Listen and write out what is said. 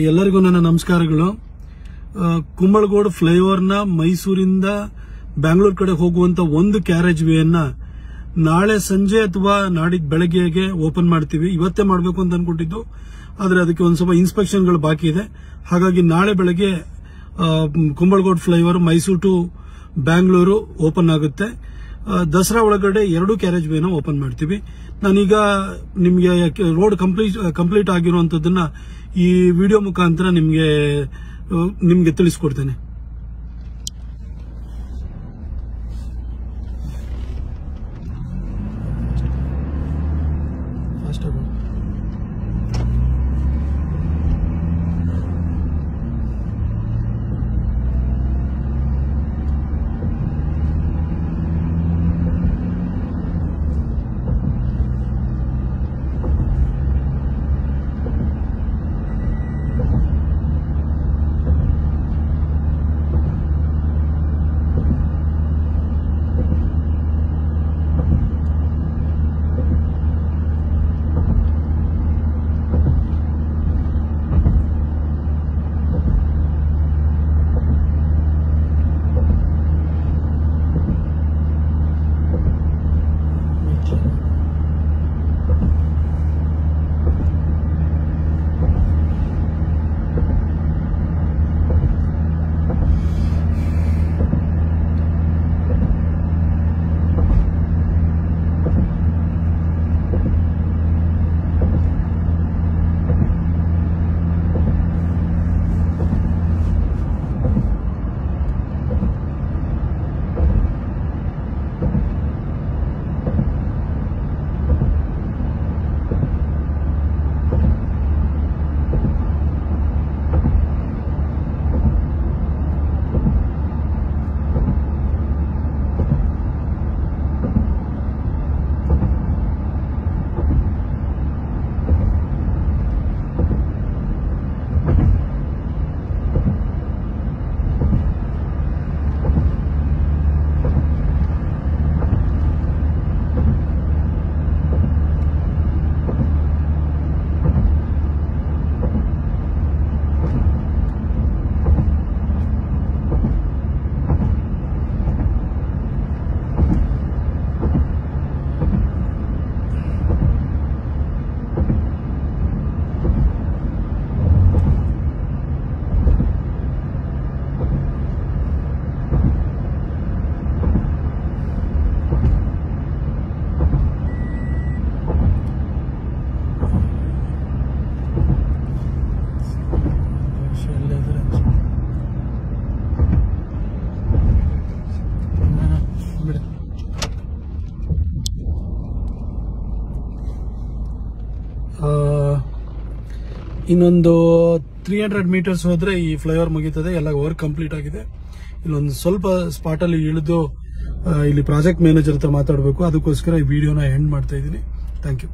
ಎಲ್ಲರಿಗೂ ನನ್ನ ನಮಸ್ಕಾರಗಳು. ಕುಂಬಳಗೋಡು ಫ್ಲೈಓವರ್ನ ಮೈಸೂರಿಂದ ಬ್ಯಾಂಗ್ಳೂರ್ ಕಡೆ ಹೋಗುವಂತ ಒಂದು ಕ್ಯಾರೇಜ್ ವೇಯನ್ನ ನಾಳೆ ಸಂಜೆ ಅಥವಾ ನಾಡಿದ್ದು ಬೆಳಗ್ಗೆಗೆ ಓಪನ್ ಮಾಡ್ತೀವಿ. ಇವತ್ತೇ ಮಾಡಬೇಕು ಅಂತ ಅನ್ಕೊಂಡಿದ್ದು, ಆದ್ರೆ ಅದಕ್ಕೆ ಒಂದು ಸ್ವಲ್ಪ ಇನ್ಸ್ಪೆಕ್ಷನ್ಗಳು ಬಾಕಿ ಇದೆ. ಹಾಗಾಗಿ ನಾಳೆ ಬೆಳಗ್ಗೆ Kumbalgodu flyover Mysore to Bangalore open ಆಗುತ್ತೆ. ದಸರಾ ಒಳಗಡೆ 2 ಕ್ಯಾರೇಜ್ ವೇನ ಓಪನ್ ಮಾಡ್ತೀವಿ. ನಾನೀಗ ನಿಮಗೆ ರೋಡ್ ಕಂಪ್ಲೀಟ್ ಆಗಿರುವಂತದ್ದನ್ನ ಈ ವಿಡಿಯೋ ಮುಖಾಂತರ ನಿಮ್ಗೆ ತಿಳಿಸ್ಕೊಡ್ತೇನೆ. ಇನ್ನೊಂದು 300 ಮೀಟರ್ಸ್ ಹೋದ್ರೆ ಈ ಫ್ಲೈಓವರ್ ಮುಗೀತದೆ. ಎಲ್ಲ ವರ್ಕ್ ಕಂಪ್ಲೀಟ್ ಆಗಿದೆ. ಇಲ್ಲೊಂದು ಸ್ವಲ್ಪ ಸ್ಪಾಟ್ ಅಲ್ಲಿ ಇಳಿದು ಇಲ್ಲಿ ಪ್ರಾಜೆಕ್ಟ್ ಮ್ಯಾನೇಜರ್ ಹತ್ರ ಮಾತಾಡಬೇಕು. ಅದಕ್ಕೋಸ್ಕರ ಈ ವಿಡಿಯೋನ ಎಂಡ್ ಮಾಡ್ತಾ ಇದ್ದೀನಿ. Thank you.